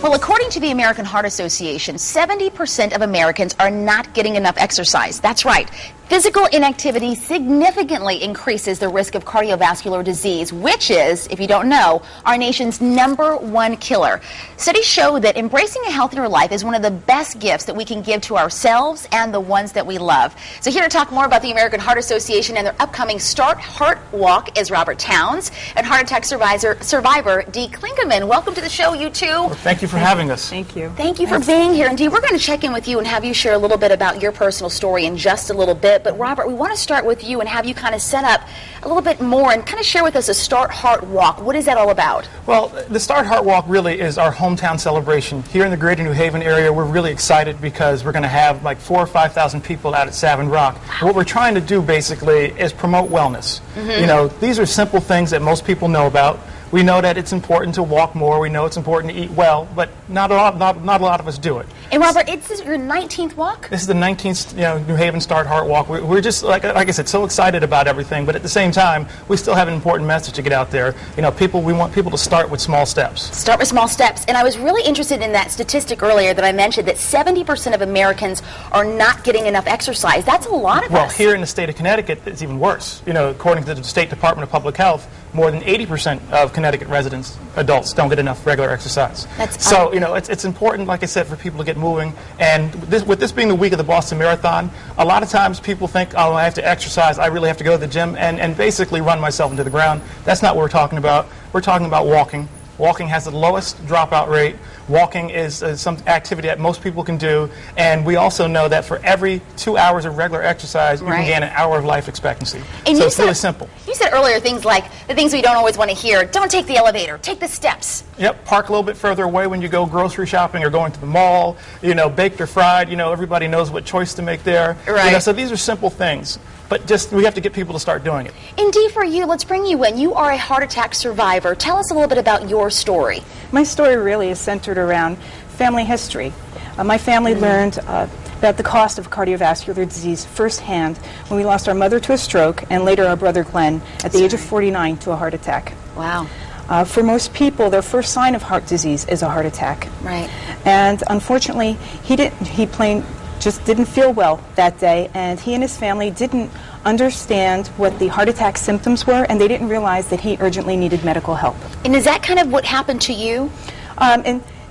Well, according to the American Heart Association, 70% of Americans are not getting enough exercise. That's right. Physical inactivity significantly increases the risk of cardiovascular disease, which is, if you don't know, our nation's #1 killer. Studies show that embracing a healthier life is one of the best gifts that we can give to ourselves and the ones that we love. So here to talk more about the American Heart Association and their upcoming Start Heart Walk is Robert Towns and heart attack survivor Dee Klingaman. Welcome to the show, you two. Well, thank you for having us. Thank you. Thank you for being here. And Dee, we're going to check in with you and have you share a little bit about your personal story in just a little bit. But Robert, we want to start with you and have you kind of set up a little bit more and kind of share with us a Start Heart Walk. What is that all about? Well, the Start Heart Walk really is our hometown celebration. Here in the greater New Haven area, we're really excited because we're going to have like 4,000 or 5,000 people out at Savin Rock. Wow. What we're trying to do basically is promote wellness. You know, these are simple things that most people know about. We know that it's important to walk more. We know it's important to eat well, but not a lot of us do it. And Robert, this is your 19th walk? This is the 19th New Haven Start Heart Walk. We're just, like I said, so excited about everything, but at the same time, we still have an important message to get out there. You know, we want people to start with small steps. Start with small steps. And I was really interested in that statistic earlier that I mentioned, that 70% of Americans are not getting enough exercise. That's a lot of us. Well, here in the state of Connecticut, it's even worse. You know, according to the State Department of Public Health, more than 80% of Connecticut residents, adults, don't get enough regular exercise. So, you know, it's important, like I said, for people to get moving. And with this being the week of the Boston Marathon, a lot of times people think, oh, I have to exercise, I really have to go to the gym and basically run myself into the ground. That's not what we're talking about. We're talking about walking. Walking has the lowest dropout rate. Walking is some activity that most people can do, and we also know that for every 2 hours of regular exercise, you can gain an hour of life expectancy. And so it's really simple. You said earlier things like the things we don't always want to hear. Don't take the elevator. Take the steps. Yep. Park a little bit further away when you go grocery shopping or going to the mall. You know, baked or fried. You know, everybody knows what choice to make there. Right. You know, so these are simple things. But just we have to get people to start doing it. And Dee, for you, let's bring you in. You are a heart attack survivor. Tell us a little bit about your story. My story really is centered around family history. My family learned about the cost of cardiovascular disease firsthand when we lost our mother to a stroke and later our brother Glenn at the age of 49 to a heart attack. Wow. For most people, their first sign of heart disease is a heart attack. Right. And unfortunately, he just didn't feel well that day, and he and his family didn't understand what the heart attack symptoms were, and they didn't realize that he urgently needed medical help. And is that kind of what happened to you?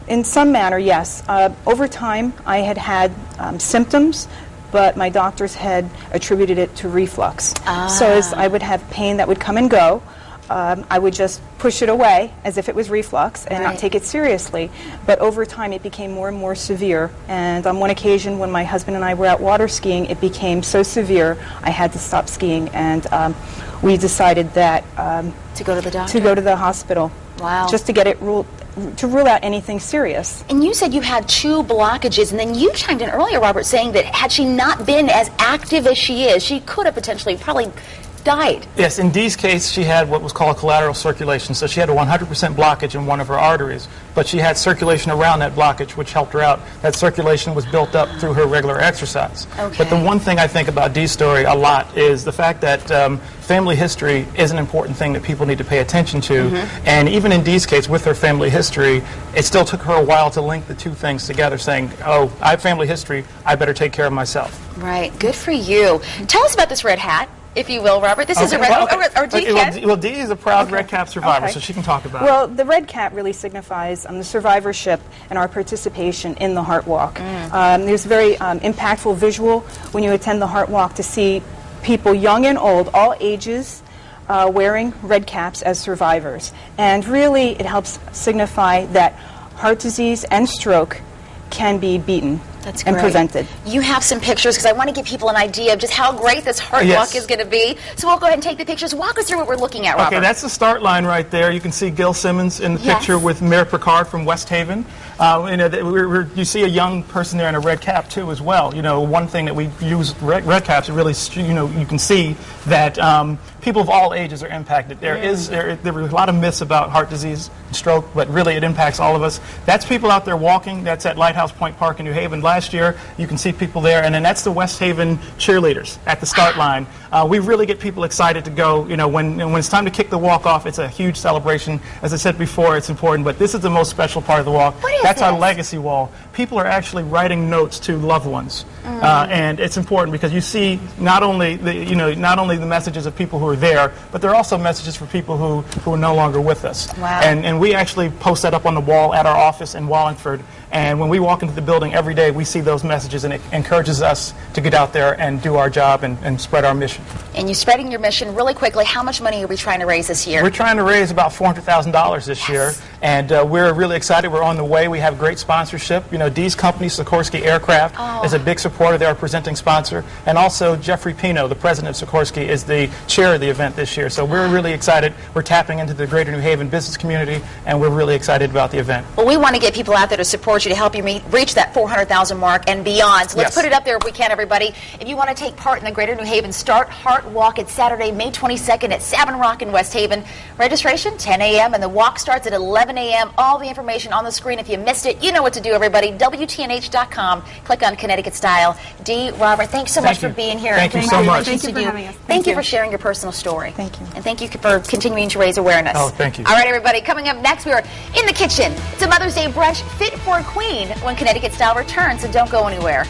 In some manner, yes. Over time, I had symptoms, but my doctors had attributed it to reflux. So as I would have pain that would come and go, I would just push it away as if it was reflux and not take it seriously. But over time, it became more and more severe. And on one occasion, when my husband and I were out water skiing, it became so severe, I had to stop skiing. And we decided that to go to the doctor? To go to the hospital. Wow. Just to get it to rule out anything serious. And you said you had 2 blockages, and then you chimed in earlier, Robert, saying that had she not been as active as she is, she could have potentially probably died. Yes, in Dee's case, she had what was called collateral circulation, so she had a 100% blockage in one of her arteries, but she had circulation around that blockage, which helped her out. That circulation was built up through her regular exercise. Okay. But the one thing I think about Dee's story a lot is the fact that family history is an important thing that people need to pay attention to, and even in Dee's case, with her family history, it still took her a while to link the two things together, saying, oh, I have family history, I better take care of myself. Right, good for you. Tell us about this red hat, if you will, Robert. This is a red or Dee. Well, Dee is a proud red cap survivor, so she can talk about it. Well, the red cap really signifies the survivorship and our participation in the Heart Walk. There's a very impactful visual when you attend the Heart Walk to see people young and old, all ages, wearing red caps as survivors. And really, it helps signify that heart disease and stroke can be beaten and prevented. You have some pictures, because I want to give people an idea of just how great this Heart Walk is going to be. So we'll go ahead and take the pictures. Walk us through what we're looking at, Robert. Okay, that's the start line right there. You can see Gil Simmons in the picture with Mayor Picard from West Haven. You see a young person there in a red cap, too, as well. You know, one thing that we use red caps, really, you can see that people of all ages are impacted. There were a lot of myths about heart disease and stroke, but really it impacts all of us. That's people out there walking. That's at Lighthouse Point Park in New Haven. last year. You can see people there, and then that's the West Haven cheerleaders at the start line. We really get people excited to go. You know, when it's time to kick the walk off, it's a huge celebration. As I said before, it's important, but this is the most special part of the walk. That's our legacy wall. People are actually writing notes to loved ones, and it's important because you see not only the messages of people who are there, but there are also messages for people who are no longer with us. Wow. And we actually post that up on the wall at our office in Wallingford. And when we walk into the building every day, we see those messages, and it encourages us to get out there and do our job and spread our mission. And you're spreading your mission really quickly. How much money are we trying to raise this year? We're trying to raise about $400,000 this year, and we're really excited. We're on the way. We have great sponsorship. You know, Dee's company, Sikorsky Aircraft, is a big supporter. They're our presenting sponsor. And also Jeffrey Pino, the president of Sikorsky, is the chair of the event this year. So we're really excited. We're tapping into the greater New Haven business community, and we're really excited about the event. Well, we want to get people out there to support you, to help you reach that 400,000 mark and beyond. So let's put it up there if we can, everybody. If you want to take part in the Greater New Haven Start Heart Walk, it's Saturday, May 22nd at Savin Rock in West Haven. Registration, 10 a.m., and the walk starts at 11 a.m. All the information on the screen. If you missed it, you know what to do, everybody. WTNH.com. Click on Connecticut Style. Dee, Robert, thanks so much for being here. Thank you so much. Thank you for having us. Thank you for sharing your personal story. Thank you. And thank you for continuing to raise awareness. Oh, thank you. All right, everybody. Coming up next, we are in the kitchen. It's a Mother's Day brunch fit for a queen when Connecticut Style returns, so don't go anywhere.